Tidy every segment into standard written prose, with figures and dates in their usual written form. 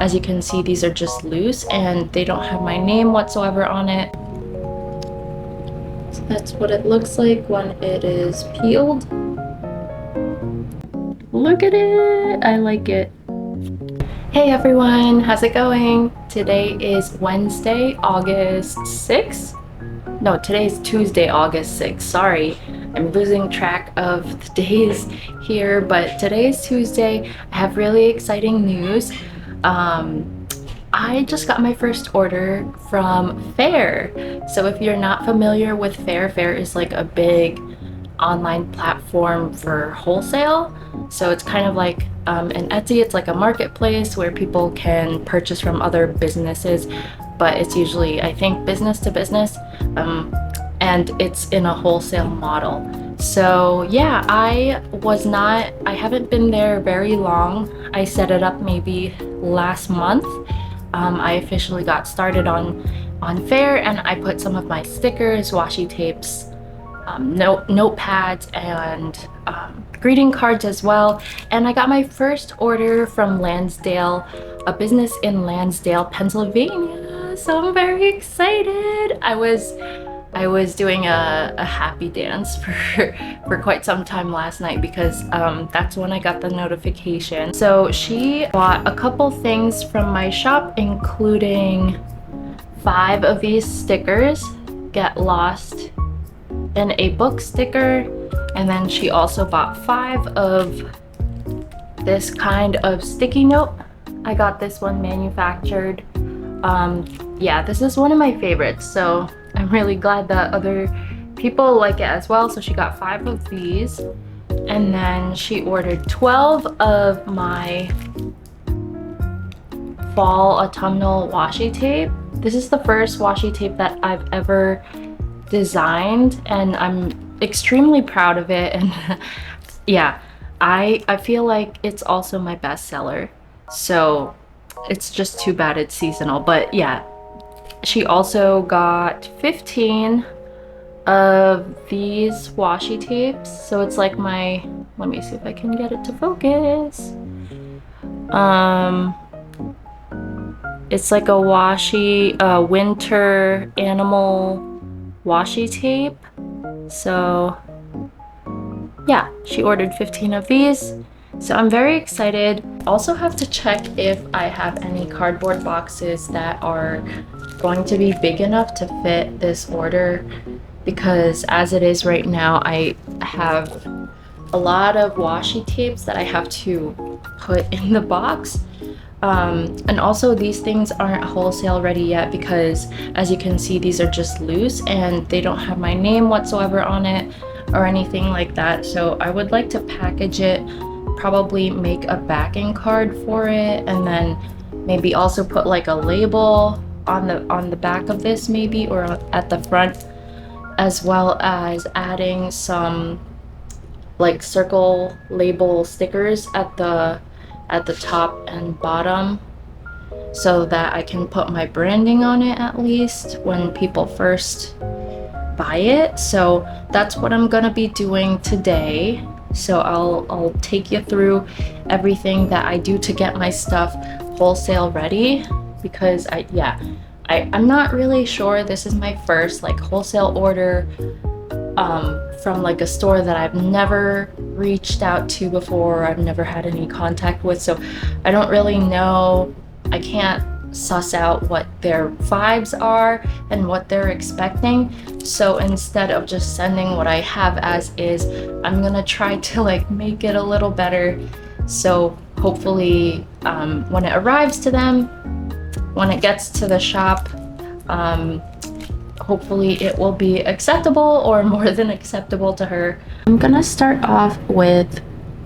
As you can see, these are just loose and they don't have my name whatsoever on it. So that's what it looks like when it is peeled. Look at it! I like it. Hey everyone, how's it going? Today is Wednesday, August 6th. No, today's Tuesday, August 6th. Sorry, I'm losing track of the days here, but today is Tuesday. I have really exciting news. I just got my first order from Faire. So if you're not familiar with Faire, Faire is like a big online platform for wholesale. So it's kind of like an Etsy. It's like a marketplace where people can purchase from other businesses, but it's usually, I think, business to business, and it's in a wholesale model. So yeah, I haven't been there very long. I set it up maybe last month. I officially got started on Faire, and I put some of my stickers, washi tapes, notepads, and greeting cards as well. And I got my first order from Lansdale, a business in Lansdale, Pennsylvania. So I'm very excited. I was doing a happy dance for quite some time last night because that's when I got the notification. So she bought a couple things from my shop, including 5 of these stickers, Get Lost, and a book sticker. And then she also bought 5 of this kind of sticky note. I got this one manufactured. Yeah, this is one of my favorites, so I'm really glad that other people like it as well. So she got 5 of these, and then she ordered 12 of my fall autumnal washi tape. This is the first washi tape that I've ever designed, and I'm extremely proud of it. And yeah, I feel like it's also my best seller, so it's just too bad it's seasonal. But yeah, she also got 15 of these washi tapes. So it's like my, let me see if I can get it to focus. It's like a washi, winter animal washi tape. So yeah, she ordered 15 of these. So I'm very excited. Also have to check if I have any cardboard boxes that are going to be big enough to fit this order, because as it is right now, I have a lot of washi tapes that I have to put in the box. And also these things aren't wholesale ready yet because, as you can see, these are just loose and they don't have my name whatsoever on it or anything like that. So I would like to package it, probably make a backing card for it, and then maybe also put like a label on the back of this, maybe, or at the front, as well as adding some like circle label stickers at the top and bottom, so that I can put my branding on it at least when people first buy it. So that's what I'm gonna be doing today. So I'll take you through everything that I do to get my stuff wholesale ready, because I'm not really sure. This is my first like wholesale order from like a store that I've never reached out to before. I've never had any contact with, so I don't really know. I can't suss out what their vibes are and what they're expecting. So instead of just sending what I have as is, I'm gonna try to like make it a little better. So hopefully when it arrives to them, when it gets to the shop, hopefully it will be acceptable, or more than acceptable to her. I'm gonna start off with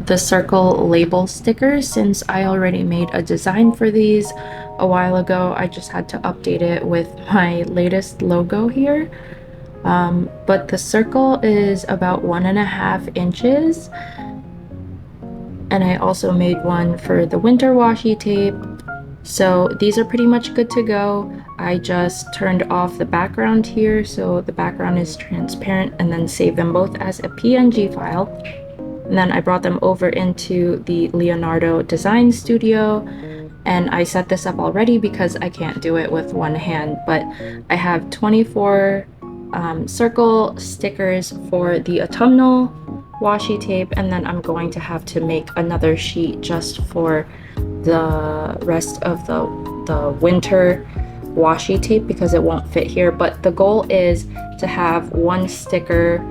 the circle label stickers, since I already made a design for these a while ago. I just had to update it with my latest logo here. But the circle is about 1.5 inches. And I also made one for the winter washi tape. So these are pretty much good to go. I just turned off the background here, so the background is transparent, and then saved them both as a PNG file. And then I brought them over into the Leonardo Design Studio, and I set this up already because I can't do it with one hand, but I have 24 circle stickers for the autumnal washi tape, and then I'm going to have to make another sheet just for the rest of the winter washi tape because it won't fit here. But the goal is to have one sticker,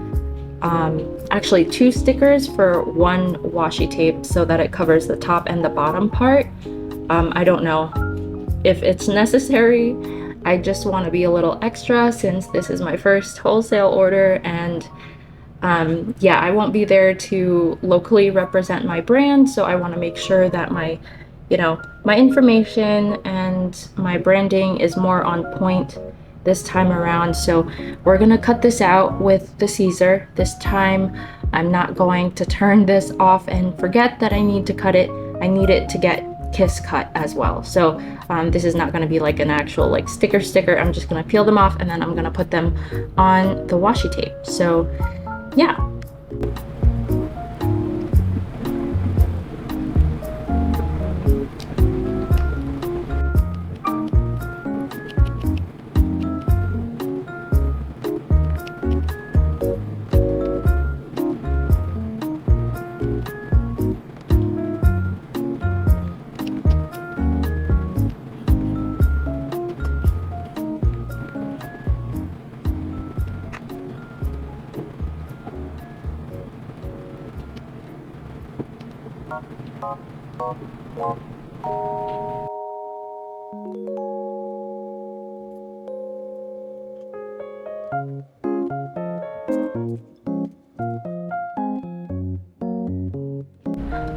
actually 2 stickers for one washi tape so that it covers the top and the bottom part. I don't know if it's necessary. I just want to be a little extra since this is my first wholesale order, and yeah, I won't be there to locally represent my brand, so I want to make sure that my, you know, my information and my branding is more on point this time around. So we're gonna cut this out with the Caesar. This time I'm not going to turn this off and forget that I need to cut it. I need it to get kiss cut as well. So this is not going to be like an actual like sticker. I'm just going to peel them off and then I'm going to put them on the washi tape. So yeah.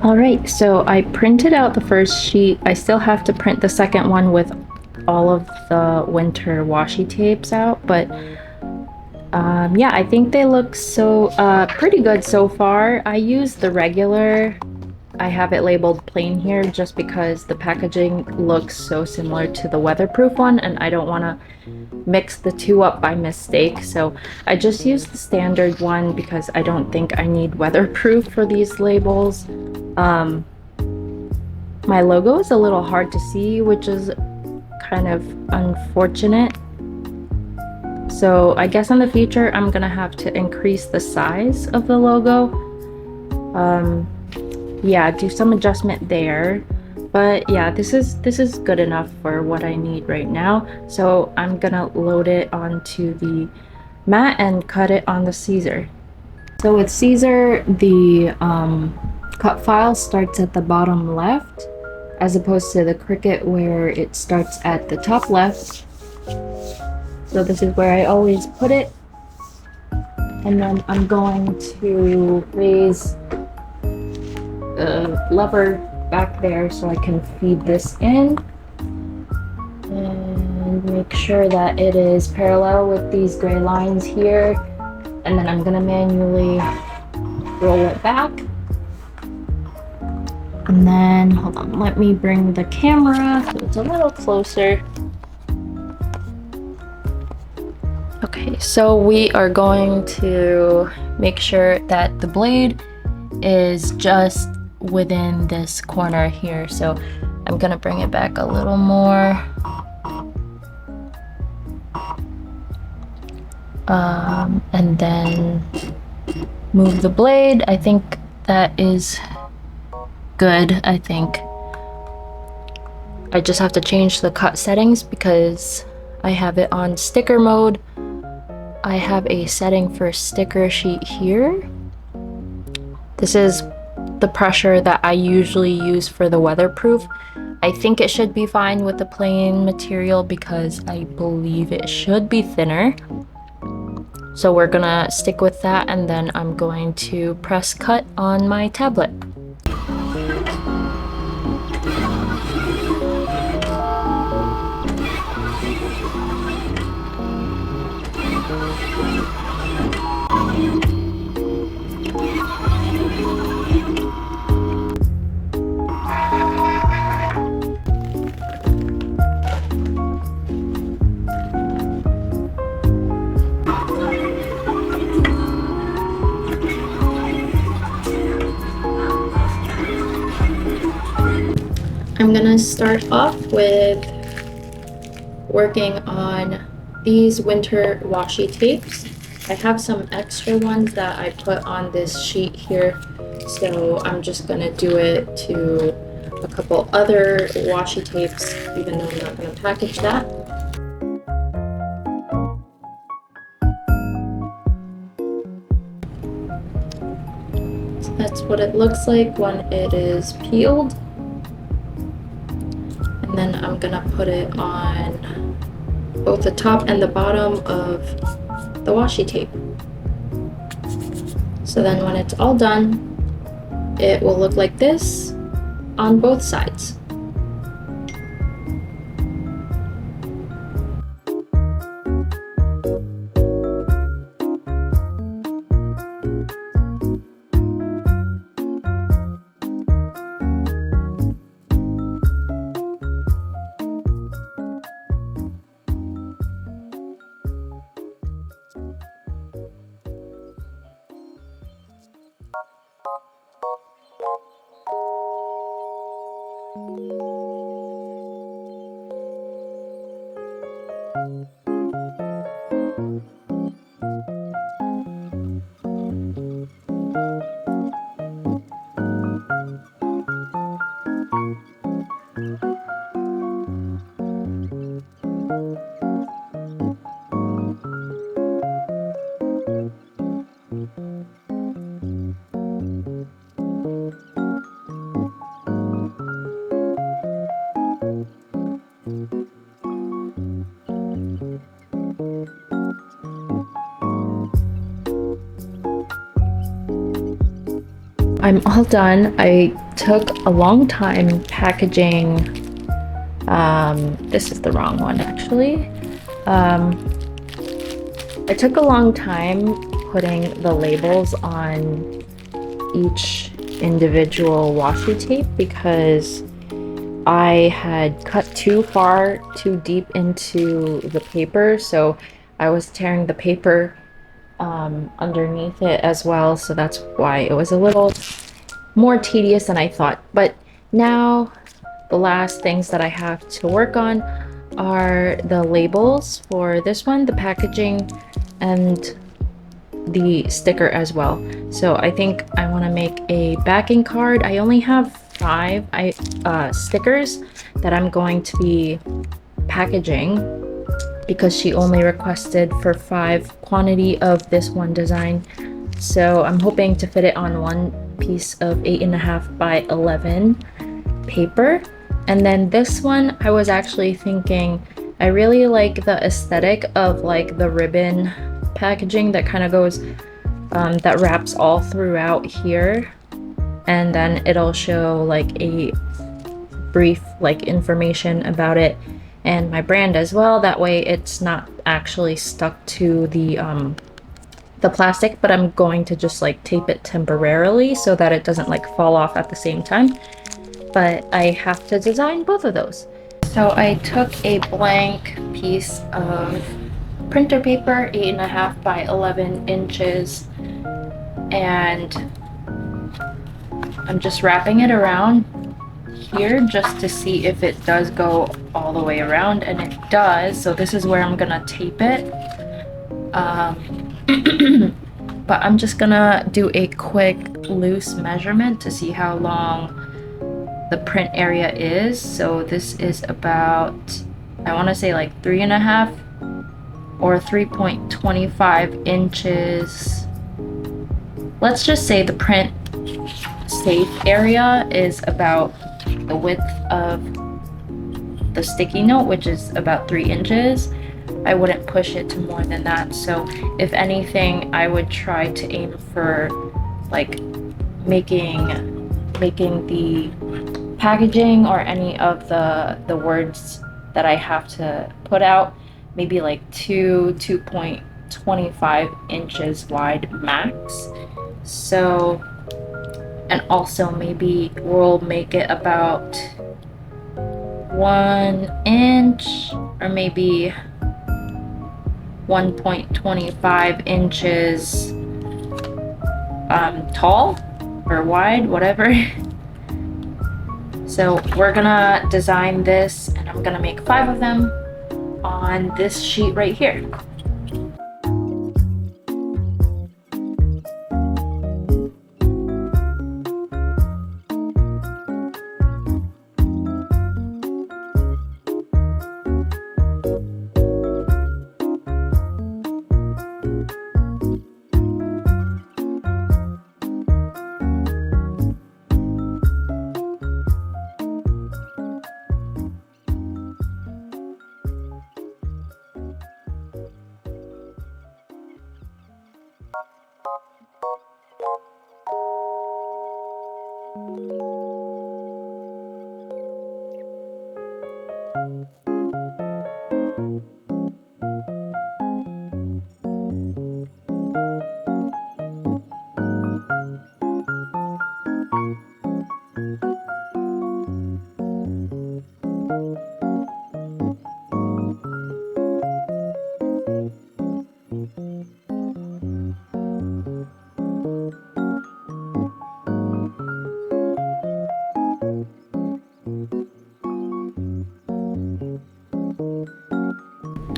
Alright, so I printed out the first sheet. I still have to print the second one with all of the winter washi tapes out, but yeah, I think they look so pretty good so far. I used the regular. I have it labeled plain here just because the packaging looks so similar to the weatherproof one and I don't want to mix the two up by mistake. So I just used the standard one because I don't think I need weatherproof for these labels. My logo is a little hard to see, which is kind of unfortunate. So I guess in the future I'm gonna have to increase the size of the logo. Yeah, do some adjustment there. But yeah, this is good enough for what I need right now. So I'm gonna load it onto the mat and cut it on the Caesar. So with Caesar, the cut file starts at the bottom left, as opposed to the Cricut where it starts at the top left. So this is where I always put it. And then I'm going to raise the lever back there so I can feed this in. And make sure that it is parallel with these gray lines here. And then I'm gonna manually roll it back. And then, hold on, let me bring the camera so it's a little closer. Okay, so we are going to make sure that the blade is just within this corner here. So I'm gonna bring it back a little more. And then move the blade. I think that is good. I think I just have to change the cut settings because I have it on sticker mode. I have a setting for sticker sheet here. This is the pressure that I usually use for the weatherproof. I think it should be fine with the plain material because I believe it should be thinner. So we're gonna stick with that, and then I'm going to press cut on my tablet. gonna start off with working on these winter washi tapes. I have some extra ones that I put on this sheet here, so I'm just gonna do it to a couple other washi tapes, even though I'm not gonna package that. So that's what it looks like when it is peeled. And then I'm gonna put it on both the top and the bottom of the washi tape. So then when it's all done, it will look like this on both sides. I'm all done. I took a long time packaging. This is the wrong one actually. I took a long time putting the labels on each individual washi tape because I had cut too far, too deep into the paper, so I was tearing the paper underneath it as well, so that's why it was a little more tedious than I thought. But now the last things that I have to work on are the labels for this one, the packaging, and the sticker as well. So I think I want to make a backing card. I only have 5 stickers that I'm going to be packaging because she only requested for 5 quantity of this one design. So I'm hoping to fit it on one piece of 8.5 by 11 paper. And then this one, I was actually thinking, I really like the aesthetic of like the ribbon packaging that kind of goes, that wraps all throughout here. And then it'll show like a brief like information about it and my brand as well. That way it's not actually stuck to the plastic, but I'm going to just like tape it temporarily so that it doesn't like fall off at the same time. But I have to design both of those. So I took a blank piece of printer paper, 8.5 by 11 inches, and I'm just wrapping it around here just to see if it does go all the way around, and it does. So this is where I'm gonna tape it. But I'm just gonna do a quick loose measurement to see how long the print area is. So this is about, I want to say like 3.5 or 3.25 inches. Let's just say the print safe area is about the width of the sticky note, which is about 3 inches. I wouldn't push it to more than that. So if anything, I would try to aim for like making the packaging or any of the words that I have to put out maybe like 2.25 inches wide max. So, and also maybe we'll make it about 1 inch or maybe 1.25 inches tall or wide, whatever. So we're gonna design this, and I'm gonna make 5 of them on this sheet right here.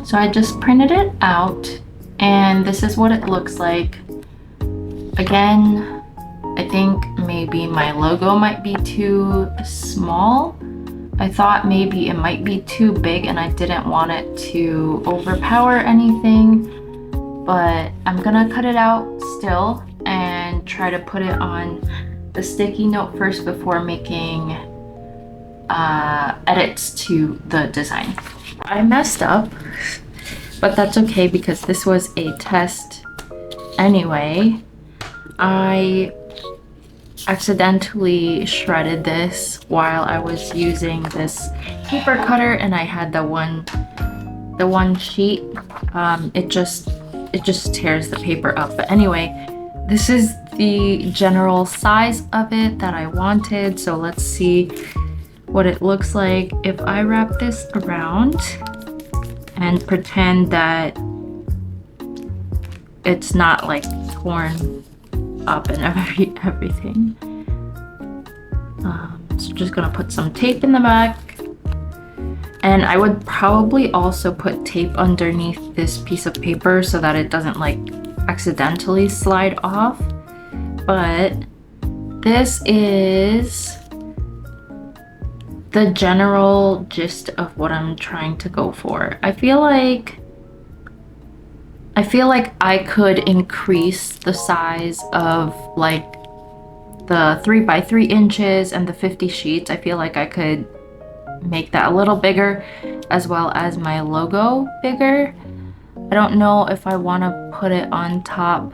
So I just printed it out, and this is what it looks like. Again, I think maybe my logo might be too small. I thought maybe it might be too big, and I didn't want it to overpower anything, but I'm gonna cut it out still and try to put it on the sticky note first before making edits to the design. I messed up, but that's okay because this was a test anyway. I accidentally shredded this while I was using this paper cutter, and I had the one sheet. It just tears the paper up. But anyway, this is the general size of it that I wanted. So let's see what it looks like if I wrap this around and pretend that it's not like torn up and everything. So just gonna put some tape in the back, and I would probably also put tape underneath this piece of paper so that it doesn't like accidentally slide off. But this is the general gist of what I'm trying to go for. I feel like I could increase the size of like the 3x3 inches and the 50 sheets. I feel like I could make that a little bigger, as well as my logo bigger. I don't know if I want to put it on top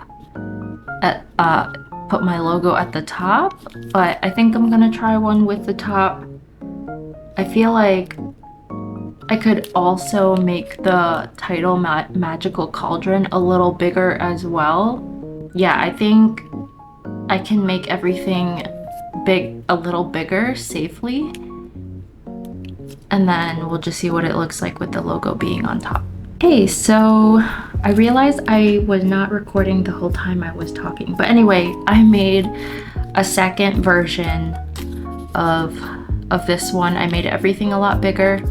put my logo at the top, but I think I'm gonna try one with the top. I feel like I could also make the title Magical Cauldron a little bigger as well. Yeah, I think I can make everything a little bigger safely. And then we'll just see what it looks like with the logo being on top. Okay, so I realized I was not recording the whole time I was talking. But anyway, I made a second version of this one. I made everything a lot bigger,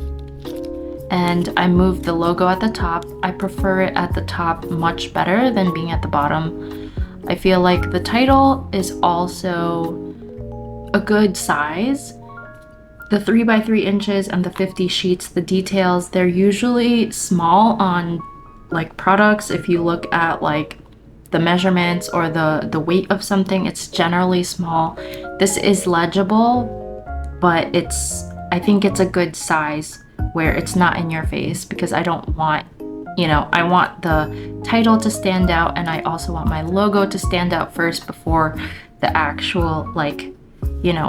and I moved the logo at the top. I prefer it at the top much better than being at the bottom. I feel like the title is also a good size. The 3x3 inches and the 50 sheets, the details, they're usually small on like products. If you look at like the measurements or the weight of something, it's generally small. This is legible, but I think it's a good size where it's not in your face, because I don't want, I want the title to stand out, and I also want my logo to stand out first before the actual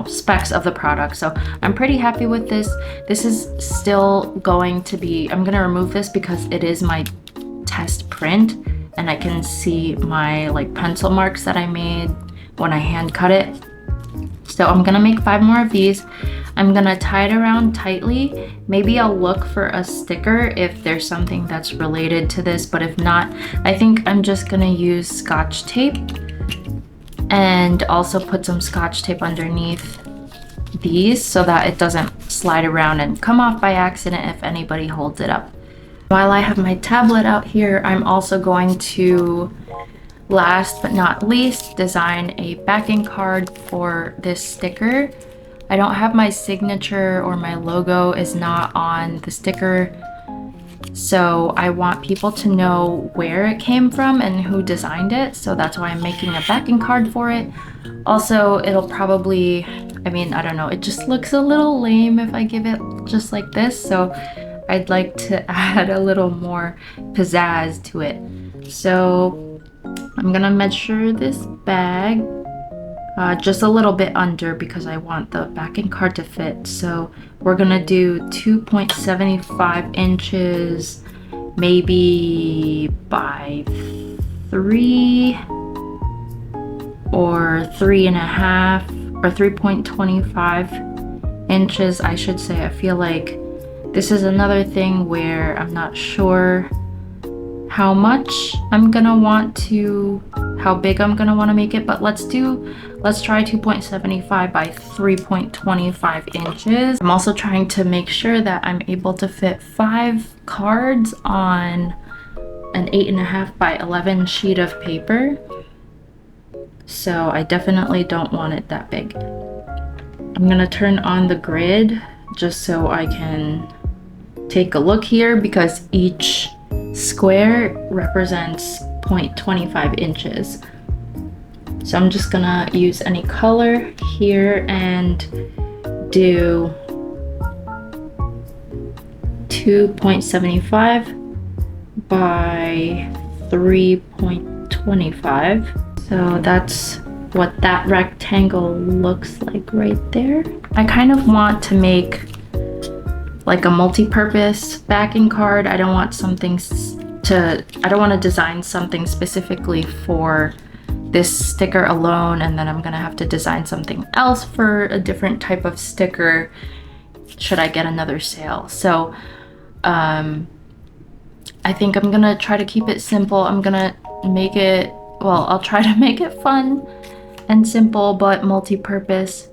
specs of the product. So I'm pretty happy with this. This is still going to be, I'm gonna remove this because it is my test print, and I can see my pencil marks that I made when I hand cut it. So I'm gonna make 5 more of these. I'm gonna tie it around tightly. Maybe I'll look for a sticker if there's something that's related to this, but if not, I think I'm just gonna use Scotch tape and also put some Scotch tape underneath. these so that it doesn't slide around and come off by accident if anybody holds it up. While I have my tablet out here, I'm also going to, last but not least, design a backing card for this sticker. I don't have my signature, or my logo is not on the sticker, so I want people to know where it came from and who designed it, so that's why I'm making a backing card for it. Also, it'll probably, I mean, I don't know, it just looks a little lame if I give it just like this, so I'd like to add a little more pizzazz to it. So I'm gonna measure this bag just a little bit under because I want the backing card to fit. So we're gonna do 2.75 inches, maybe by 3 or 3.5 or 3.25 inches, I should say. I feel like this is another thing where I'm not sure how much I'm gonna want to, how big I'm gonna want to make it, but let's try 2.75 by 3.25 inches. I'm also trying to make sure that I'm able to fit 5 cards on an 8.5 by 11 sheet of paper. So I definitely don't want it that big. I'm gonna turn on the grid just so I can take a look here, because each square represents 0.25 inches. So I'm just gonna use any color here and do 2.75 by 3.25. So that's what that rectangle looks like right there. I kind of want to make like a multi-purpose backing card. I don't want to design something specifically for this sticker alone, and then I'm gonna have to design something else for a different type of sticker should I get another sale. So I think I'm gonna try to keep it simple. I'm gonna make it, well, I'll try to make it fun and simple but multi-purpose.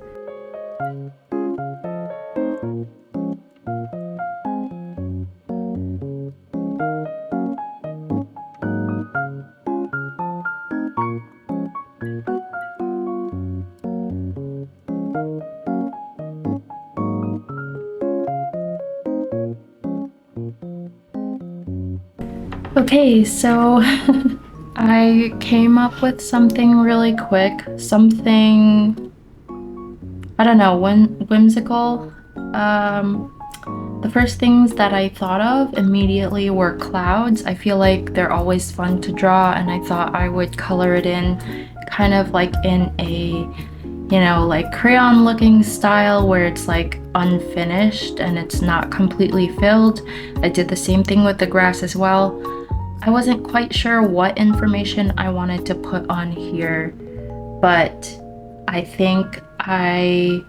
Okay, so I came up with something really quick, something, I don't know, whimsical. The first things that I thought of immediately were clouds. I feel like they're always fun to draw, and I thought I would color it in kind of like in a, you know, like crayon looking style where it's like unfinished and it's not completely filled. I did the same thing with the grass as well. I wasn't quite sure what information I wanted to put on here, but I think I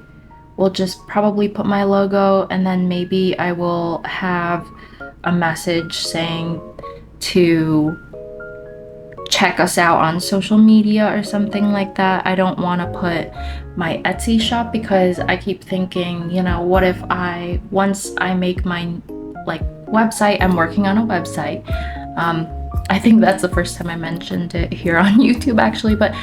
will just probably put my logo, and then maybe I will have a message saying to check us out on social media or something like that. I don't want to put my Etsy shop because I keep thinking, you know, what if once I make my like website, I'm working on a website. I think that's the first time I mentioned it here on YouTube actually, but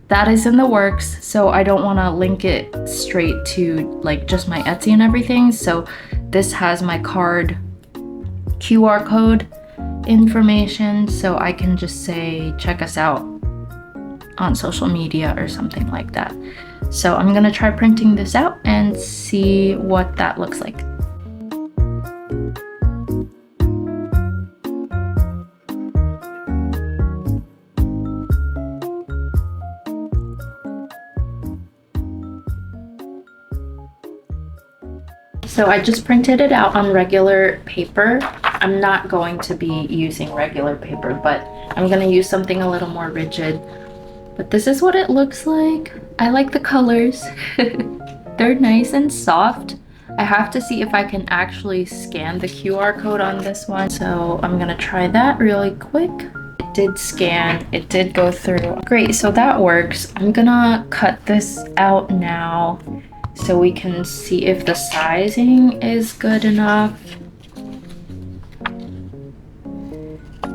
that is in the works. So I don't want to link it straight to like just my Etsy and everything. So this has my card QR code information, so I can just say check us out on social media or something like that. So I'm gonna try printing this out and see what that looks like. So I just printed it out on regular paper. I'm not going to be using regular paper, but I'm gonna use something a little more rigid. But this is what it looks like. I like the colors. They're nice and soft. I have to see if I can actually scan the QR code on this one. So I'm gonna try that really quick. It did scan, it did go through. Great, so that works. I'm gonna cut this out now so we can see if the sizing is good enough.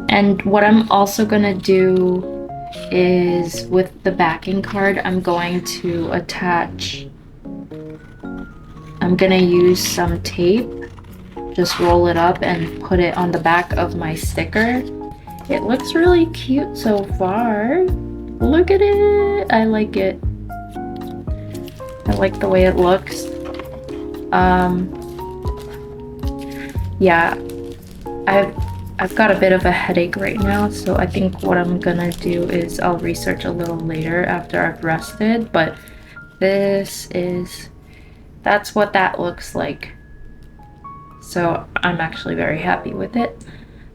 And what I'm also gonna do is with the backing card, I'm going use some tape, just roll it up and put it on the back of my sticker. It looks really cute so far. Look at it. I like it. I like the way it looks. Yeah, I've got a bit of a headache right now, so I think what I'm gonna do is I'll research a little later after I've rested, but that's what that looks like. So I'm actually very happy with it.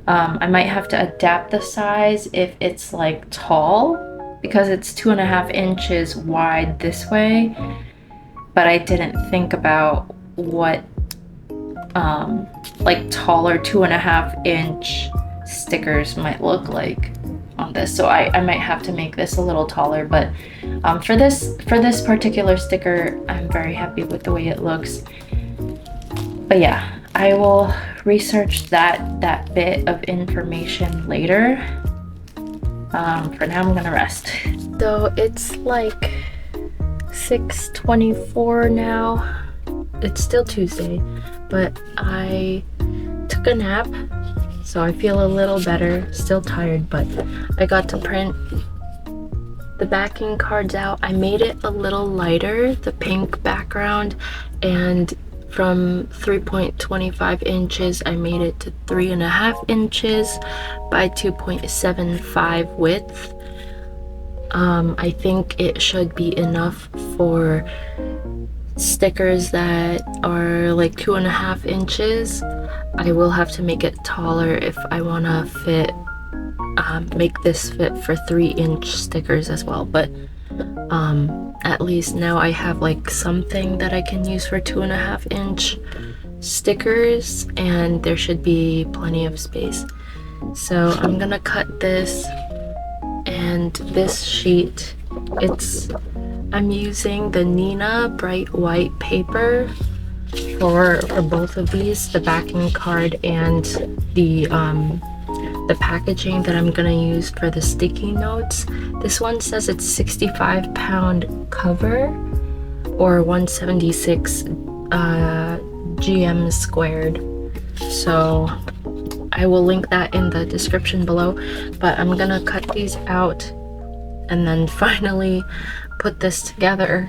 I might have to adapt the size if it's like tall, because it's 2.5 inches wide this way, but I didn't think about what like taller 2.5 inch stickers might look like on this. So I might have to make this a little taller, but for this particular sticker, I'm very happy with the way it looks. But yeah, I will research that bit of information later. For now, I'm gonna rest. So it's like 6:24 now. It's still Tuesday, but I took a nap, so I feel a little better. Still tired, but I got to print the backing cards out. I made it a little lighter, the pink background, and from 3.25 inches, I made it to 3.5 inches by 2.75 width. I think it should be enough for stickers that are like 2.5 inches. I will have to make it taller if I want to make this fit for 3-inch stickers as well, but at least now I have like something that I can use for 2.5-inch stickers, and there should be plenty of space. So I'm gonna cut this, and this sheet, I'm using the Nina bright white paper for both of these, the backing card and the packaging that I'm gonna use for the sticky notes. This one says it's 65-pound cover or 176 GM squared. So I will link that in the description below, but I'm gonna cut these out and then finally put this together.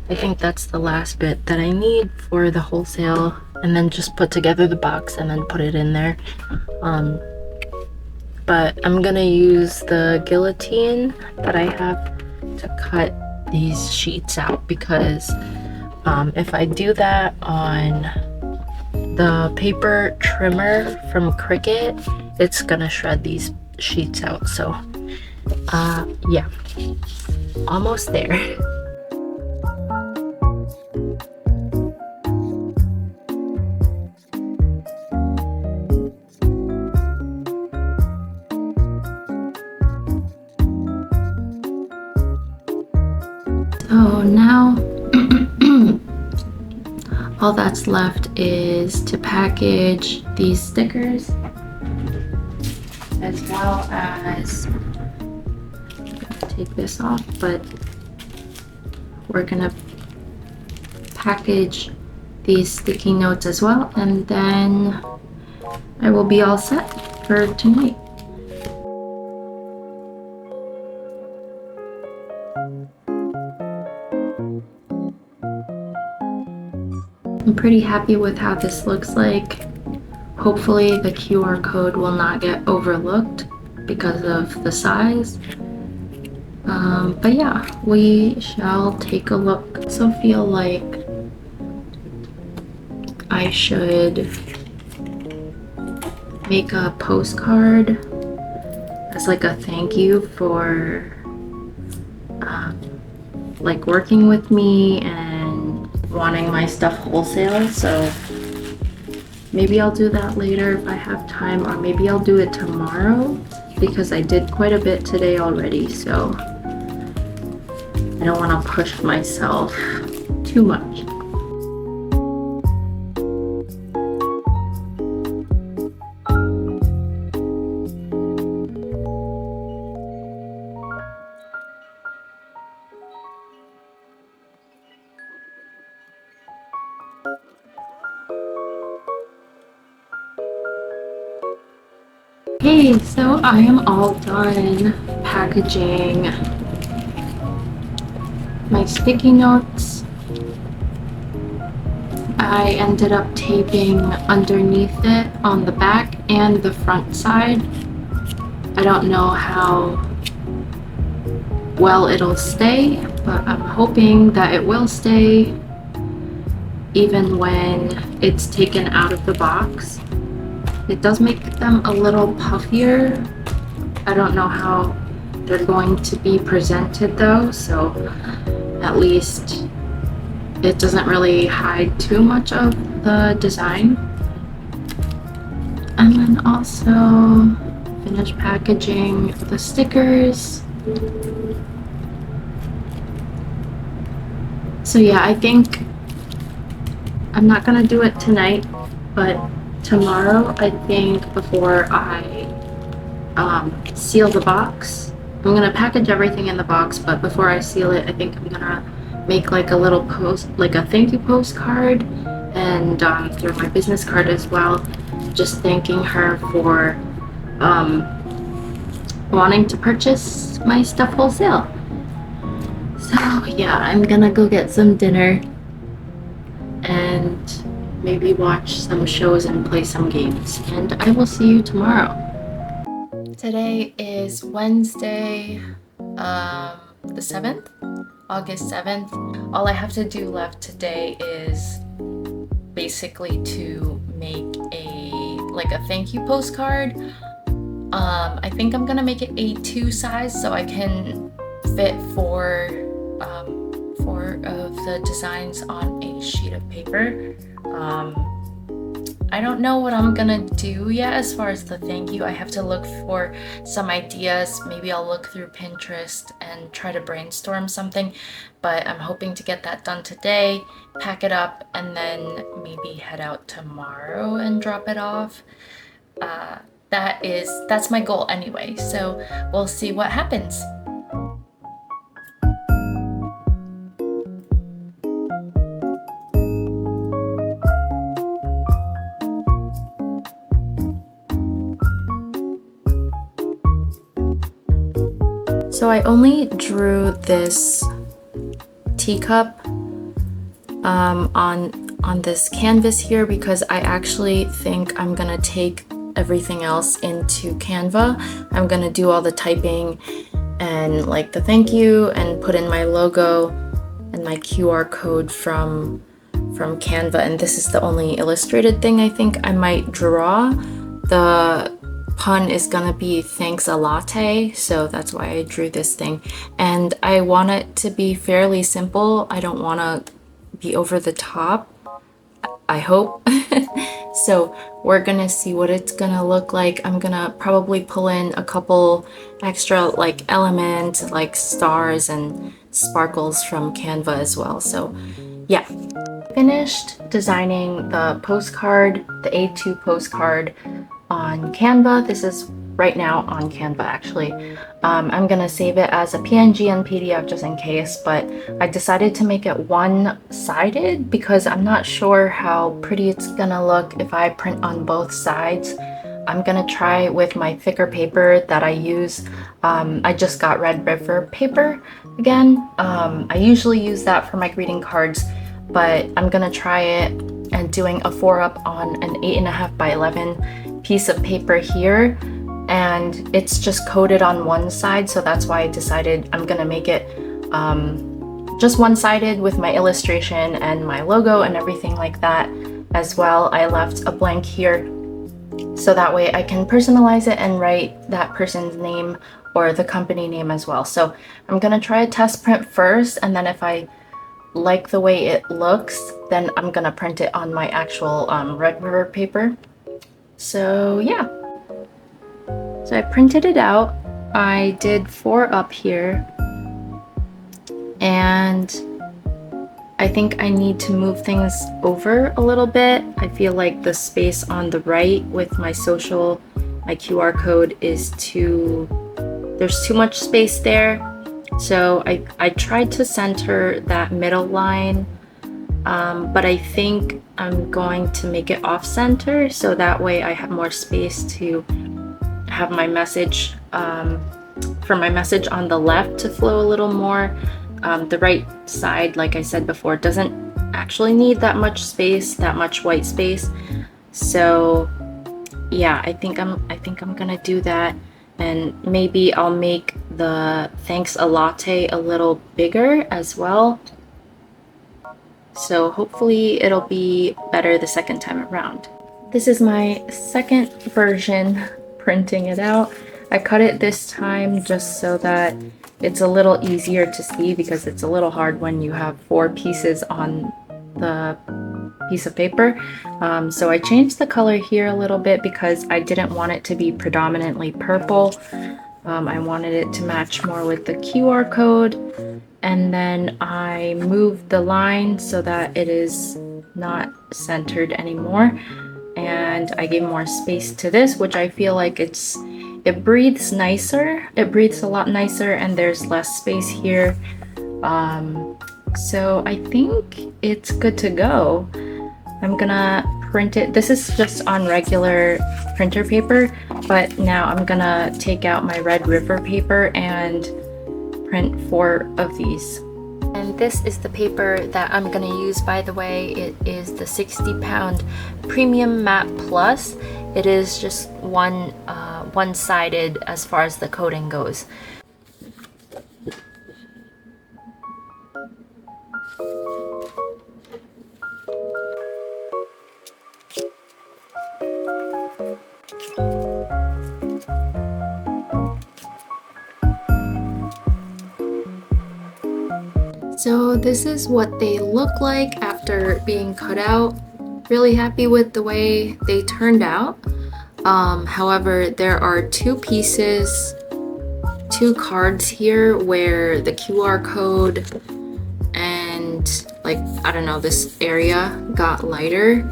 I think that's the last bit that I need for the wholesale, and then just put together the box and then put it in there. But I'm gonna use the guillotine that I have to cut these sheets out, because if I do that on the paper trimmer from Cricut, it's gonna shred these sheets out. So yeah, almost there. So now all that's left is to package these stickers, as well as, take this off, but we're gonna package these sticky notes as well, and then I will be all set for tonight. I'm pretty happy with how this looks like. Hopefully the QR code will not get overlooked because of the size. But yeah, we shall take a look. I also feel like I should make a postcard as like a thank you for like working with me and wanting my stuff wholesale. So maybe I'll do that later if I have time, or maybe I'll do it tomorrow, because I did quite a bit today already, so I don't want to push myself too much. Hey, so I am all done packaging my sticky notes. I ended up taping underneath it on the back and the front side. I don't know how well it'll stay, but I'm hoping that it will stay even when it's taken out of the box. It does make them a little puffier. I don't know how they're going to be presented though, so at least it doesn't really hide too much of the design. And then also finish packaging the stickers. So yeah, I think I'm not gonna do it tonight, but tomorrow I think before I seal the box, I'm gonna package everything in the box, but before I seal it, I think I'm gonna make like a little post, like a thank you postcard, and through my business card as well, just thanking her for wanting to purchase my stuff wholesale. So yeah, I'm gonna go get some dinner and maybe watch some shows and play some games, and I will see you tomorrow. Today is Wednesday, the 7th, August 7th. All I have to do left today is basically to make a thank you postcard. I think I'm gonna make it A2 size so I can fit four of the designs on a sheet of paper. I don't know what I'm gonna do yet as far as the thank you. I have to look for some ideas. Maybe I'll look through Pinterest and try to brainstorm something, but I'm hoping to get that done today, pack it up, and then maybe head out tomorrow and drop it off. That's my goal anyway, so we'll see what happens. So I only drew this teacup on this canvas here because I actually think I'm gonna take everything else into Canva. I'm gonna do all the typing and like the thank you and put in my logo and my QR code from Canva, and this is the only illustrated thing I think I might draw. The pun is gonna be thanks a latte, so that's why I drew this thing, and I want it to be fairly simple. I don't want to be over the top, I hope. So we're gonna see what it's gonna look like. I'm gonna probably pull in a couple extra like elements like stars and sparkles from Canva as well. So yeah, finished designing the postcard, the A2 postcard on Canva. This is right now on Canva actually. I'm gonna save it as a PNG and PDF just in case, but I decided to make it one-sided because I'm not sure how pretty it's gonna look if I print on both sides. I'm gonna try with my thicker paper that I use. I just got Red River paper again. I usually use that for my greeting cards, but I'm gonna try it and doing a 4-up on an 8.5 by 11 piece of paper here, and it's just coated on one side, so that's why I decided I'm gonna make it just one-sided with my illustration and my logo and everything like that as well. I left a blank here so that way I can personalize it and write that person's name or the company name as well. So I'm gonna try a test print first, and then if I like the way it looks, then I'm gonna print it on my actual Red River paper. So yeah, so I printed it out. I did 4 up here, and I think I need to move things over a little bit. I feel like the space on the right with my social, my QR code is there's too much space there. So I tried to center that middle line, but I think I'm going to make it off center so that way I have more space to have my message, for my message on the left to flow a little more. The right side, like I said before, doesn't actually need that much space, that much white space. So yeah, I think I'm gonna do that, and maybe I'll make the thanks a latte a little bigger as well. So hopefully it'll be better the second time around. This is my second version printing it out. I cut it this time just so that it's a little easier to see, because it's a little hard when you have 4 pieces on the piece of paper. So I changed the color here a little bit because I didn't want it to be predominantly purple. I wanted it to match more with the QR code. And then I moved the line so that it is not centered anymore. And I gave more space to this, which I feel like it breathes nicer. It breathes a lot nicer, and there's less space here. So I think it's good to go. I'm gonna print it. This is just on regular printer paper, but now I'm gonna take out my Red River paper and print 4 of these. And this is the paper that I'm gonna use, by the way. It is the 60-pound Premium Matte Plus. It is just one-sided as far as the coating goes. So this is what they look like after being cut out. Really happy with the way they turned out. However, there are 2 pieces, 2 cards here where the QR code and, like, I don't know, this area got lighter.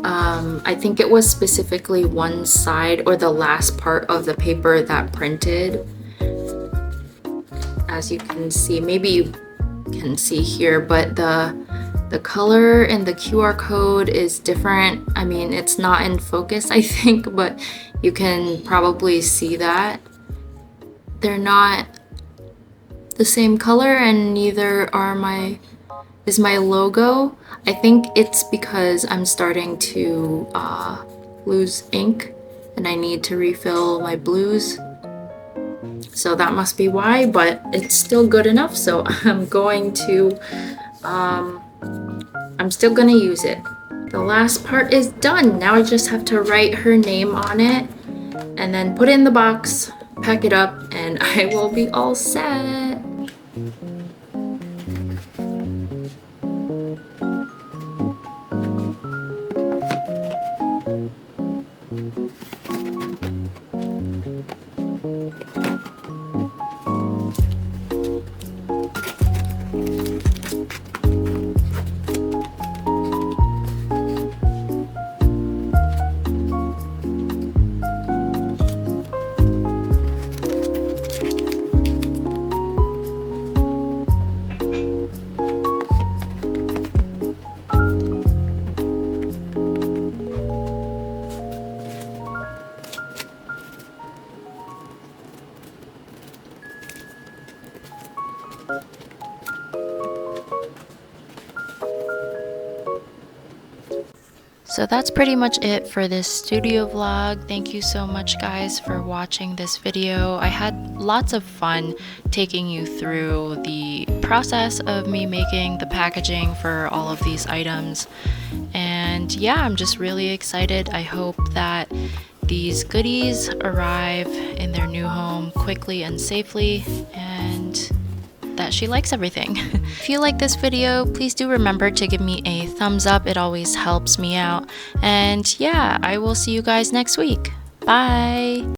I think it was specifically one side or the last part of the paper that printed. As you can see, maybe you can see here, but the color and the QR code is different. I mean, it's not in focus, I think, but you can probably see that. They're not the same color, and neither is my logo. I think it's because I'm starting to lose ink and I need to refill my blues. So that must be why, but it's still good enough, so I'm still gonna use it. The last part is done. Now I just have to write her name on it and then put it in the box, pack it up, and I will be all set. So that's pretty much it for this studio vlog. Thank you so much, guys, for watching this video. I had lots of fun taking you through the process of me making the packaging for all of these items. And yeah, I'm just really excited. I hope that these goodies arrive in their new home quickly and safely, and that she likes everything. If you like this video, please do remember to give me a thumbs up. It always helps me out. And yeah, I will see you guys next week. Bye!